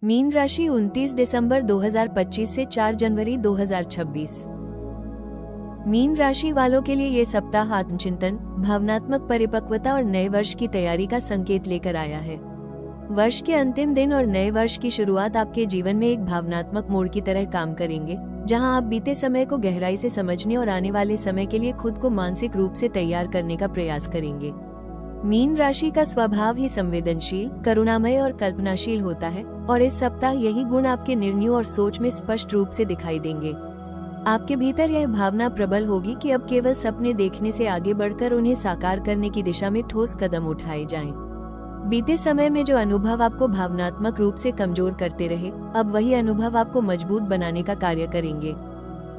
Mean राशि 29 दिसंबर 2025 से 4 जनवरी 2026। Mean राशि वालों के लिए ये सप्ताह आत्मचिंतन, भावनात्मक परिपक्वता और नए वर्ष की तैयारी का संकेत लेकर आया है। वर्ष के अंतिम दिन और नए वर्ष की शुरुआत आपके जीवन में एक भावनात्मक मोड़ की तरह काम करेंगे, जहां आप बीते समय को गहराई से समझने और आने वाले समय के लिए खुद को मानसिक रूप से तैयार करने का प्रयास करेंगे। मीन राशि का स्वभाव ही संवेदनशील, करुणामय और कल्पनाशील होता है और इस सप्ताह यही गुण आपके निर्णयों और सोच में स्पष्ट रूप से दिखाई देंगे। आपके भीतर यह भावना प्रबल होगी कि अब केवल सपने देखने से आगे बढ़कर उन्हें साकार करने की दिशा में ठोस कदम उठाए जाएं। बीते समय में जो अनुभव आपको भावनात्मक रूप से कमजोर करते रहे, अब वही अनुभव आपको मजबूत बनाने का कार्य करेंगे।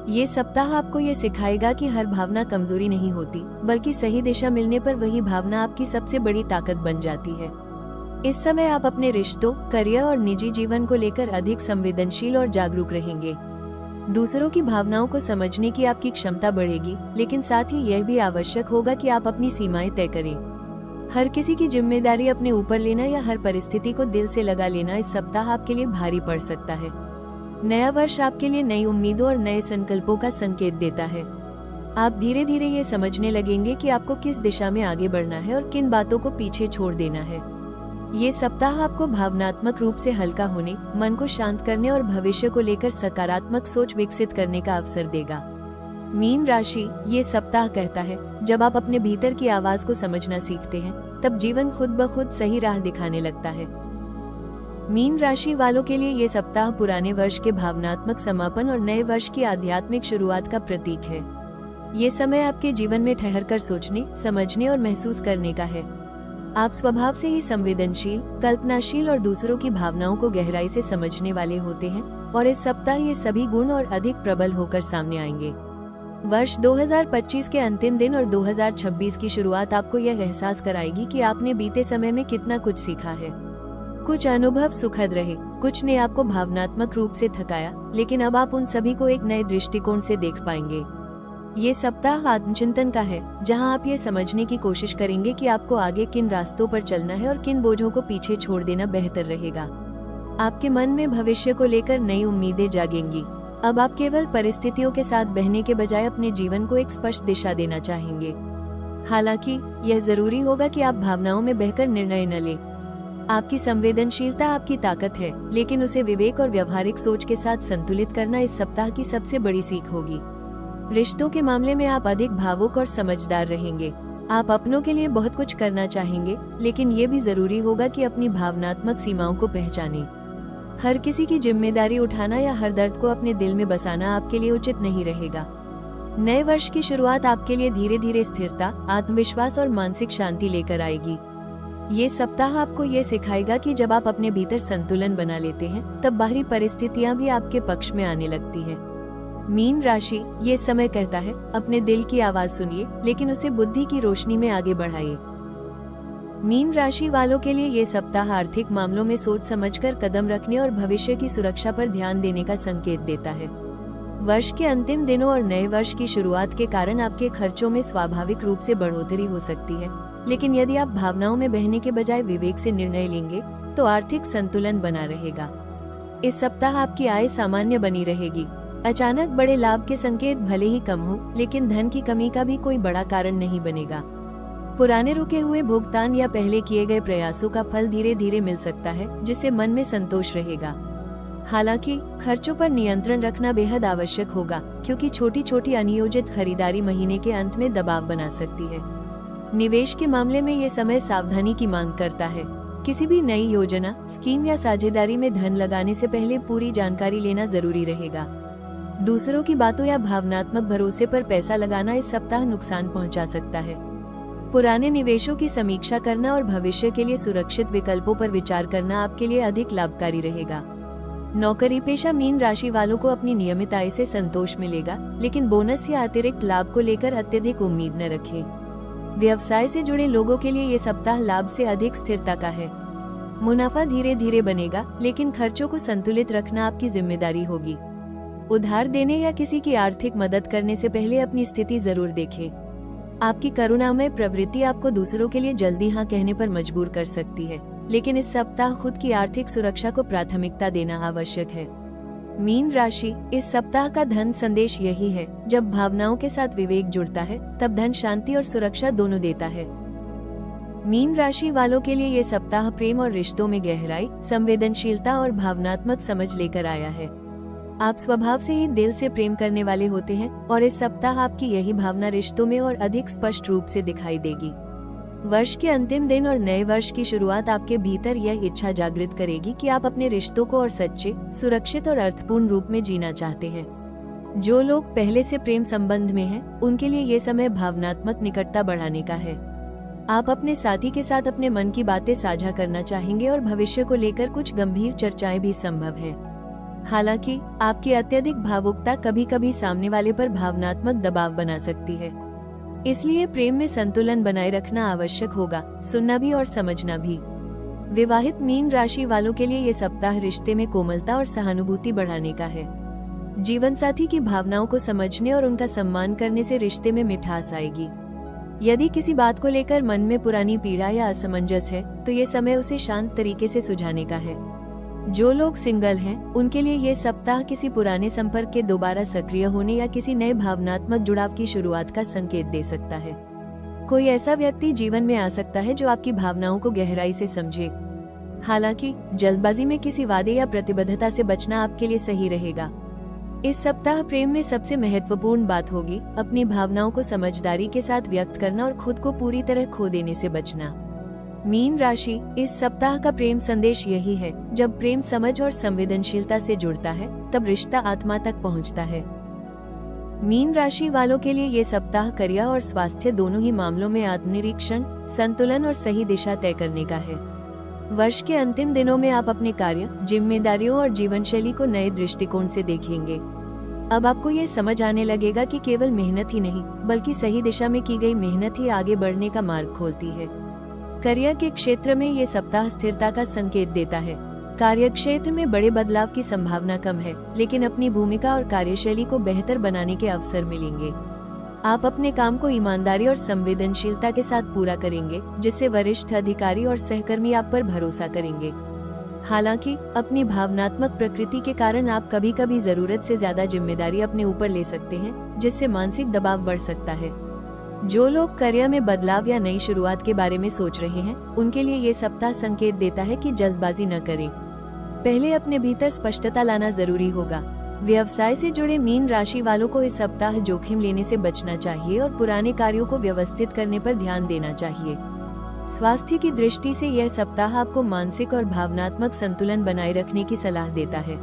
ये सप्ताह आपको ये सिखाएगा कि हर भावना कमजोरी नहीं होती, बल्कि सही दिशा मिलने पर वही भावना आपकी सबसे बड़ी ताकत बन जाती है। इस समय आप अपने रिश्तों, करियर और निजी जीवन को लेकर अधिक संवेदनशील और जागरूक रहेंगे। दूसरों की भावनाओं को समझने की आपकी क्षमता बढ़ेगी, लेकिन साथ ही यह भी आवश्यक होगा कि आप अपनी सीमाएं तय करें। हर किसी की जिम्मेदारी अपने ऊपर लेना या हर परिस्थिति को दिल से लगा लेना इस सप्ताह आपके लिए भारी पड़ सकता है। नया वर्ष आपके लिए नई उम्मीदों और नए संकल्पों का संकेत देता है। आप धीरे धीरे ये समझने लगेंगे कि आपको किस दिशा में आगे बढ़ना है और किन बातों को पीछे छोड़ देना है। ये सप्ताह आपको भावनात्मक रूप से हल्का होने, मन को शांत करने और भविष्य को लेकर सकारात्मक सोच विकसित करने का अवसर देगा। मीन राशि ये सप्ताह कहता है, जब आप अपने भीतर की आवाज को समझना सीखते हैं, तब जीवन खुद ब खुद सही राह दिखाने लगता है। मीन राशि वालों के लिए ये सप्ताह पुराने वर्ष के भावनात्मक समापन और नए वर्ष की आध्यात्मिक शुरुआत का प्रतीक है। ये समय आपके जीवन में ठहरकर सोचने, समझने और महसूस करने का है। आप स्वभाव से ही संवेदनशील, कल्पनाशील और दूसरों की भावनाओं को गहराई से समझने वाले होते हैं और इस सप्ताह ये सभी गुण और अधिक प्रबल होकर सामने आएंगे। वर्ष 2025 के अंतिम दिन और 2026 की शुरुआत आपको यह एहसास कराएगी कि आपने बीते समय में कितना कुछ सीखा है। कुछ अनुभव सुखद रहे, कुछ ने आपको भावनात्मक रूप से थकाया, लेकिन अब आप उन सभी को एक नए दृष्टिकोण से देख पाएंगे। ये सप्ताह आत्मचिंतन का है, जहां आप ये समझने की कोशिश करेंगे कि आपको आगे किन रास्तों पर चलना है और किन बोझों को पीछे छोड़ देना बेहतर रहेगा। आपके मन में भविष्य को लेकर नई उम्मीदें जागेंगी। अब आप केवल परिस्थितियों के साथ बहने के बजाय अपने जीवन को एक स्पष्ट दिशा देना चाहेंगे। हालांकि यह जरूरी होगा कि आप भावनाओं में बहकर निर्णय न लें। आपकी संवेदनशीलता आपकी ताकत है, लेकिन उसे विवेक और व्यवहारिक सोच के साथ संतुलित करना इस सप्ताह की सबसे बड़ी सीख होगी। रिश्तों के मामले में आप अधिक भावुक और समझदार रहेंगे। आप अपनों के लिए बहुत कुछ करना चाहेंगे, लेकिन ये भी जरूरी होगा कि अपनी भावनात्मक सीमाओं को पहचानें। हर किसी की जिम्मेदारी उठाना या हर दर्द को अपने दिल में बसाना आपके लिए उचित नहीं रहेगा। नए वर्ष की शुरुआत आपके लिए धीरे धीरे स्थिरता, आत्मविश्वास और मानसिक शांति लेकर आएगी। ये सप्ताह आपको ये सिखाएगा कि जब आप अपने भीतर संतुलन बना लेते हैं, तब बाहरी परिस्थितियां भी आपके पक्ष में आने लगती हैं। मीन राशि ये समय कहता है, अपने दिल की आवाज सुनिए, लेकिन उसे बुद्धि की रोशनी में आगे बढ़ाइए। मीन राशि वालों के लिए ये सप्ताह आर्थिक मामलों में सोच समझकर कदम रखने और भविष्य की सुरक्षा पर ध्यान देने का संकेत देता है। वर्ष के अंतिम दिनों और नए वर्ष की शुरुआत के कारण आपके खर्चों में स्वाभाविक रूप से बढ़ोतरी हो सकती है, लेकिन यदि आप भावनाओं में बहने के बजाय विवेक से निर्णय लेंगे, तो आर्थिक संतुलन बना रहेगा। इस सप्ताह आपकी आय सामान्य बनी रहेगी। अचानक बड़े लाभ के संकेत भले ही कम हो, लेकिन धन की कमी का भी कोई बड़ा कारण नहीं बनेगा। पुराने रुके हुए भुगतान या पहले किए गए प्रयासों का फल धीरे धीरे मिल सकता है, जिससे मन में संतोष रहेगा। हालांकि खर्चों पर नियंत्रण रखना बेहद आवश्यक होगा, क्योंकि छोटी छोटी अनियोजित खरीदारी महीने के अंत में दबाव बना सकती है। निवेश के मामले में ये समय सावधानी की मांग करता है। किसी भी नई योजना, स्कीम या साझेदारी में धन लगाने से पहले पूरी जानकारी लेना जरूरी रहेगा। दूसरों की बातों या भावनात्मक भरोसे पर पैसा लगाना इस सप्ताह नुकसान पहुंचा सकता है। पुराने निवेशों की समीक्षा करना और भविष्य के लिए सुरक्षित विकल्पों पर विचार करना आपके लिए अधिक लाभकारी रहेगा। नौकरी पेशा मीन राशि वालों को अपनी नियमित आय से संतोष मिलेगा, लेकिन बोनस या अतिरिक्त लाभ को लेकर अत्यधिक उम्मीद न रखें। व्यवसाय से जुड़े लोगों के लिए ये सप्ताह लाभ से अधिक स्थिरता का है। मुनाफा धीरे धीरे बनेगा, लेकिन खर्चों को संतुलित रखना आपकी जिम्मेदारी होगी। उधार देने या किसी की आर्थिक मदद करने से पहले अपनी स्थिति जरूर देखें। आपकी करुणामय प्रवृत्ति आपको दूसरों के लिए जल्दी हाँ कहने पर मजबूर कर सकती है। लेकिन इस सप्ताह खुद की आर्थिक सुरक्षा को प्राथमिकता देना आवश्यक है। मीन राशि, इस सप्ताह का धन संदेश यही है, जब भावनाओं के साथ विवेक जुड़ता है तब धन शांति और सुरक्षा दोनों देता है। मीन राशि वालों के लिए ये सप्ताह प्रेम और रिश्तों में गहराई, संवेदनशीलता और भावनात्मक समझ लेकर आया है। आप स्वभाव से ही दिल से प्रेम करने वाले होते हैं और इस सप्ताह आपकी यही भावना रिश्तों में और अधिक स्पष्ट रूप से दिखाई देगी। वर्ष के अंतिम दिन और नए वर्ष की शुरुआत आपके भीतर यह इच्छा जागृत करेगी कि आप अपने रिश्तों को और सच्चे, सुरक्षित और अर्थपूर्ण रूप में जीना चाहते हैं। जो लोग पहले से प्रेम संबंध में हैं, उनके लिए ये समय भावनात्मक निकटता बढ़ाने का है। आप अपने साथी के साथ अपने मन की बातें साझा करना चाहेंगे और भविष्य को लेकर कुछ गंभीर चर्चाएं भी संभव है। हालांकि आपकी अत्यधिक भावुकता कभी कभी सामने वाले पर भावनात्मक दबाव बना सकती है, इसलिए प्रेम में संतुलन बनाए रखना आवश्यक होगा, सुनना भी और समझना भी। विवाहित मीन राशि वालों के लिए ये सप्ताह रिश्ते में कोमलता और सहानुभूति बढ़ाने का है। जीवन साथी की भावनाओं को समझने और उनका सम्मान करने से रिश्ते में मिठास आएगी। यदि किसी बात को लेकर मन में पुरानी पीड़ा या असमंजस है, तो ये समय उसे शांत तरीके से सुलझाने का है। जो लोग सिंगल हैं, उनके लिए ये सप्ताह किसी पुराने संपर्क के दोबारा सक्रिय होने या किसी नए भावनात्मक जुड़ाव की शुरुआत का संकेत दे सकता है। कोई ऐसा व्यक्ति जीवन में आ सकता है जो आपकी भावनाओं को गहराई से समझे। हालांकि जल्दबाजी में किसी वादे या प्रतिबद्धता से बचना आपके लिए सही रहेगा। इस सप्ताह प्रेम में सबसे महत्वपूर्ण बात होगी अपनी भावनाओं को समझदारी के साथ व्यक्त करना और खुद को पूरी तरह खो देने से बचना। मीन राशि, इस सप्ताह का प्रेम संदेश यही है, जब प्रेम समझ और संवेदनशीलता से जुड़ता है तब रिश्ता आत्मा तक पहुंचता है। मीन राशि वालों के लिए ये सप्ताह करियर और स्वास्थ्य दोनों ही मामलों में आत्मनिरीक्षण, संतुलन और सही दिशा तय करने का है। वर्ष के अंतिम दिनों में आप अपने कार्य, जिम्मेदारियों और जीवनशैली को नए दृष्टिकोण से देखेंगे। अब आपको ये समझ आने लगेगा कि केवल मेहनत ही नहीं, बल्कि सही दिशा में की गई मेहनत ही आगे बढ़ने का मार्ग खोलती है। करियर के क्षेत्र में ये सप्ताह स्थिरता का संकेत देता है। कार्य क्षेत्र में बड़े बदलाव की संभावना कम है, लेकिन अपनी भूमिका और कार्यशैली को बेहतर बनाने के अवसर मिलेंगे। आप अपने काम को ईमानदारी और संवेदनशीलता के साथ पूरा करेंगे, जिससे वरिष्ठ अधिकारी और सहकर्मी आप पर भरोसा करेंगे। हालांकि अपनी भावनात्मक प्रकृति के कारण आप कभी कभी जरूरत से ज्यादा जिम्मेदारी अपने ऊपर ले सकते हैं, जिससे मानसिक दबाव बढ़ सकता है। जो लोग करियर में बदलाव या नई शुरुआत के बारे में सोच रहे हैं, उनके लिए ये सप्ताह संकेत देता है कि जल्दबाजी न करें। पहले अपने भीतर स्पष्टता लाना जरूरी होगा। व्यवसाय से जुड़े मीन राशि वालों को इस सप्ताह जोखिम लेने से बचना चाहिए और पुराने कार्यों को व्यवस्थित करने पर ध्यान देना चाहिए। स्वास्थ्य की दृष्टि से यह सप्ताह आपको मानसिक और भावनात्मक संतुलन बनाए रखने की सलाह देता है।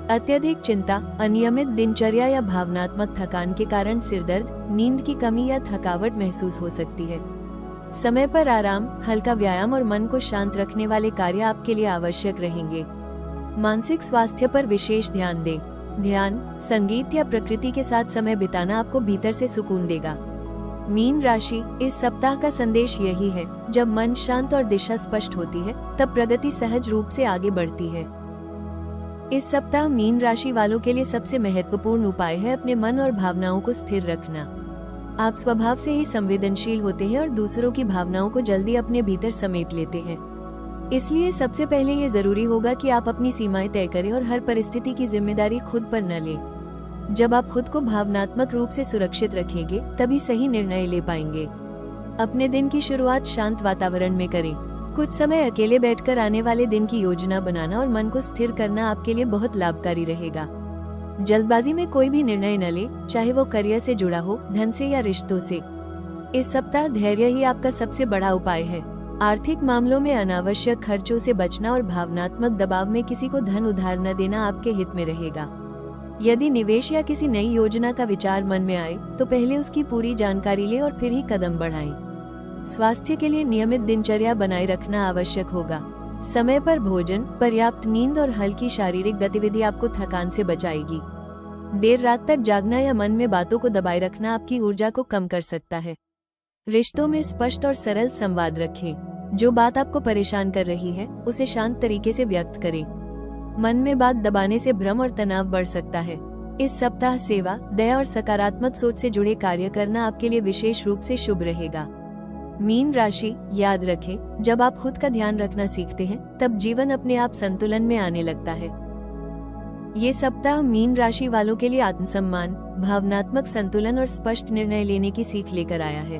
अत्यधिक चिंता, अनियमित दिनचर्या या भावनात्मक थकान के कारण सिरदर्द, नींद की कमी या थकावट महसूस हो सकती है। समय पर आराम, हल्का व्यायाम और मन को शांत रखने वाले कार्य आपके लिए आवश्यक रहेंगे। मानसिक स्वास्थ्य पर विशेष ध्यान दें। ध्यान, संगीत या प्रकृति के साथ समय बिताना आपको भीतर से सुकून देगा। मीन राशि, इस सप्ताह का संदेश यही है, जब मन शांत और दिशा स्पष्ट होती है, तब प्रगति सहज रूप से आगे बढ़ती है। इस सप्ताह मीन राशि वालों के लिए सबसे महत्वपूर्ण उपाय है अपने मन और भावनाओं को स्थिर रखना। आप स्वभाव से ही संवेदनशील होते हैं और दूसरों की भावनाओं को जल्दी अपने भीतर समेट लेते हैं। इसलिए सबसे पहले ये जरूरी होगा कि आप अपनी सीमाएं तय करें और हर परिस्थिति की जिम्मेदारी खुद पर न लें। जब आप खुद को भावनात्मक रूप से सुरक्षित रखेंगे, तभी सही निर्णय ले पाएंगे। अपने दिन की शुरुआत शांत वातावरण में करें। कुछ समय अकेले बैठकर आने वाले दिन की योजना बनाना और मन को स्थिर करना आपके लिए बहुत लाभकारी रहेगा। जल्दबाजी में कोई भी निर्णय न ले, चाहे वो करियर से जुड़ा हो, धन से या रिश्तों से। इस सप्ताह धैर्य ही आपका सबसे बड़ा उपाय है। आर्थिक मामलों में अनावश्यक खर्चों से बचना और भावनात्मक दबाव में किसी को धन उधार न देना आपके हित में रहेगा। यदि निवेश या किसी नई योजना का विचार मन में आए, तो पहले उसकी पूरी जानकारी लें और फिर ही कदम बढ़ाएं। स्वास्थ्य के लिए नियमित दिनचर्या बनाए रखना आवश्यक होगा। समय पर भोजन, पर्याप्त नींद और हल्की शारीरिक गतिविधि आपको थकान से बचाएगी। देर रात तक जागना या मन में बातों को दबाए रखना आपकी ऊर्जा को कम कर सकता है। रिश्तों में स्पष्ट और सरल संवाद रखें। जो बात आपको परेशान कर रही है, उसे शांत तरीके से व्यक्त करें। मन में बात दबाने से भ्रम और तनाव बढ़ सकता है। इस सप्ताह सेवा, दया और सकारात्मक सोच से जुड़े कार्य करना आपके लिए विशेष रूप से शुभ रहेगा। मीन राशि, याद रखें, जब आप खुद का ध्यान रखना सीखते हैं तब जीवन अपने आप संतुलन में आने लगता है। ये सप्ताह मीन राशि वालों के लिए आत्मसम्मान, भावनात्मक संतुलन और स्पष्ट निर्णय लेने की सीख लेकर आया है।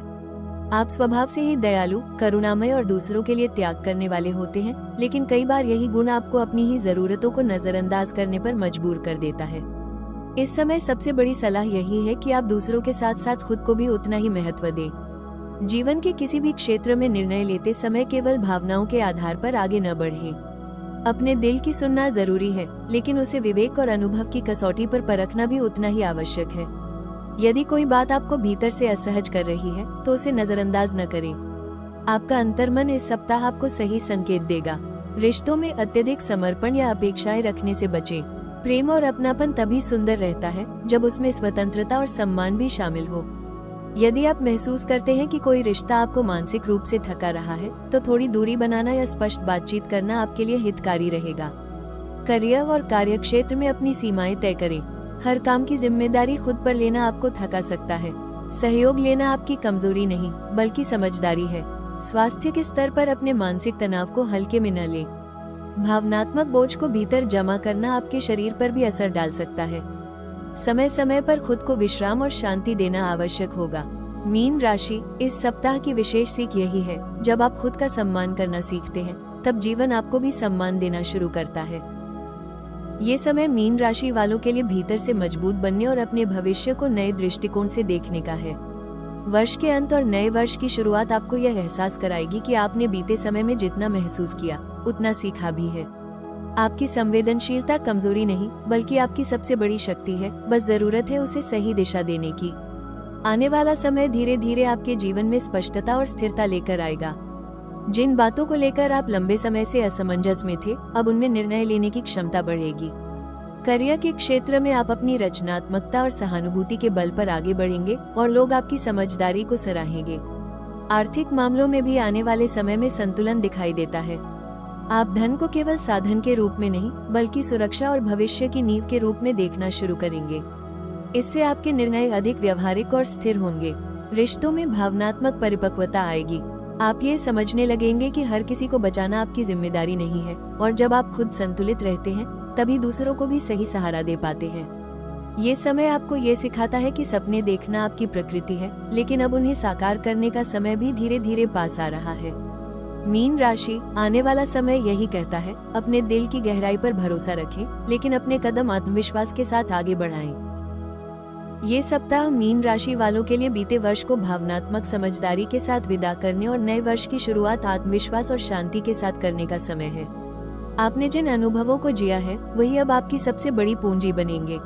आप स्वभाव से ही दयालु, करुणामय और दूसरों के लिए त्याग करने वाले होते हैं, लेकिन कई बार यही गुण आपको अपनी ही जरूरतों को नजरअंदाज करने पर मजबूर कर देता है। इस समय सबसे बड़ी सलाह यही है कि आप दूसरों के साथ साथ खुद को भी उतना ही महत्व दें। जीवन के किसी भी क्षेत्र में निर्णय लेते समय केवल भावनाओं के आधार पर आगे न बढ़ें। अपने दिल की सुनना जरूरी है, लेकिन उसे विवेक और अनुभव की कसौटी पर परखना भी उतना ही आवश्यक है। यदि कोई बात आपको भीतर से असहज कर रही है तो उसे नजरअंदाज न करें। आपका अंतर्मन इस सप्ताह आपको सही संकेत देगा। रिश्तों में अत्यधिक समर्पण या अपेक्षाएं रखने से बचें। प्रेम और अपनापन तभी सुंदर रहता है जब उसमें स्वतंत्रता और सम्मान भी शामिल हो। यदि आप महसूस करते हैं कि कोई रिश्ता आपको मानसिक रूप से थका रहा है, तो थोड़ी दूरी बनाना या स्पष्ट बातचीत करना आपके लिए हितकारी रहेगा। करियर और कार्यक्षेत्र में अपनी सीमाएं तय करें। हर काम की जिम्मेदारी खुद पर लेना आपको थका सकता है। सहयोग लेना आपकी कमजोरी नहीं, बल्कि समझदारी है। स्वास्थ्य के स्तर पर अपने मानसिक तनाव को हल्के में न लें। भावनात्मक बोझ को भीतर जमा करना आपके शरीर पर भी असर डाल सकता है। समय समय पर खुद को विश्राम और शांति देना आवश्यक होगा। मीन राशि, इस सप्ताह की विशेष सीख यही है, जब आप खुद का सम्मान करना सीखते हैं तब जीवन आपको भी सम्मान देना शुरू करता है। ये समय मीन राशि वालों के लिए भीतर से मजबूत बनने और अपने भविष्य को नए दृष्टिकोण से देखने का है। वर्ष के अंत और नए वर्ष की शुरुआत आपको यह एहसास कराएगी कि आपने बीते समय में जितना महसूस किया, उतना सीखा भी है। आपकी संवेदनशीलता कमजोरी नहीं, बल्कि आपकी सबसे बड़ी शक्ति है। बस जरूरत है उसे सही दिशा देने की। आने वाला समय धीरे धीरे आपके जीवन में स्पष्टता और स्थिरता लेकर आएगा। जिन बातों को लेकर आप लंबे समय से असमंजस में थे, अब उनमें निर्णय लेने की क्षमता बढ़ेगी। करियर के क्षेत्र में आप अपनी रचनात्मकता और सहानुभूति के बल पर आगे बढ़ेंगे और लोग आपकी समझदारी को सराहेंगे। आर्थिक मामलों में भी आने वाले समय में संतुलन दिखाई देता है। आप धन को केवल साधन के रूप में नहीं, बल्कि सुरक्षा और भविष्य की नींव के रूप में देखना शुरू करेंगे। इससे आपके निर्णय अधिक व्यवहारिक और स्थिर होंगे। रिश्तों में भावनात्मक परिपक्वता आएगी। आप ये समझने लगेंगे कि हर किसी को बचाना आपकी जिम्मेदारी नहीं है, और जब आप खुद संतुलित रहते हैं तभी दूसरों को भी सही सहारा दे पाते हैं। ये समय आपको ये सिखाता है कि सपने देखना आपकी प्रकृति है, लेकिन अब उन्हें साकार करने का समय भी धीरे धीरे पास आ रहा है। मीन राशि, आने वाला समय यही कहता है, अपने दिल की गहराई पर भरोसा रखें, लेकिन अपने कदम आत्मविश्वास के साथ आगे बढ़ाएं। ये सप्ताह मीन राशि वालों के लिए बीते वर्ष को भावनात्मक समझदारी के साथ विदा करने और नए वर्ष की शुरुआत आत्मविश्वास और शांति के साथ करने का समय है। आपने जिन अनुभवों को जिया है, वही अब आपकी सबसे बड़ी पूंजी बनेंगे।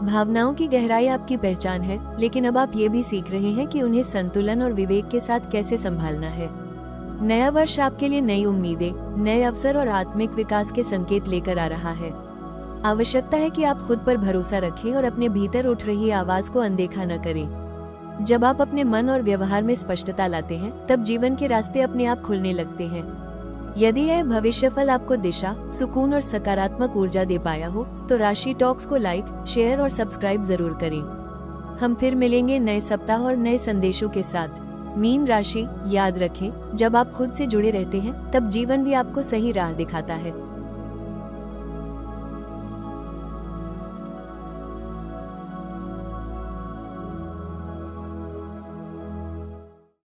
भावनाओं की गहराई आपकी पहचान है, लेकिन अब आप ये भी सीख रहे हैं कि उन्हें संतुलन और विवेक के साथ कैसे संभालना है। नया वर्ष आपके लिए नई उम्मीदें, नए अवसर और आत्मिक विकास के संकेत लेकर आ रहा है। आवश्यकता है कि आप खुद पर भरोसा रखें और अपने भीतर उठ रही आवाज को अनदेखा न करें। जब आप अपने मन और व्यवहार में स्पष्टता लाते हैं, तब जीवन के रास्ते अपने आप खुलने लगते हैं। यदि यह भविष्यफल आपको दिशा, सुकून और सकारात्मक ऊर्जा दे पाया हो, तो राशि टॉक्स को लाइक, शेयर और सब्सक्राइब जरूर करें। हम फिर मिलेंगे नए सप्ताह और नए संदेशों के साथ। मीन राशि, याद रखें, जब आप खुद से जुड़े रहते हैं, तब जीवन भी आपको सही राह दिखाता है।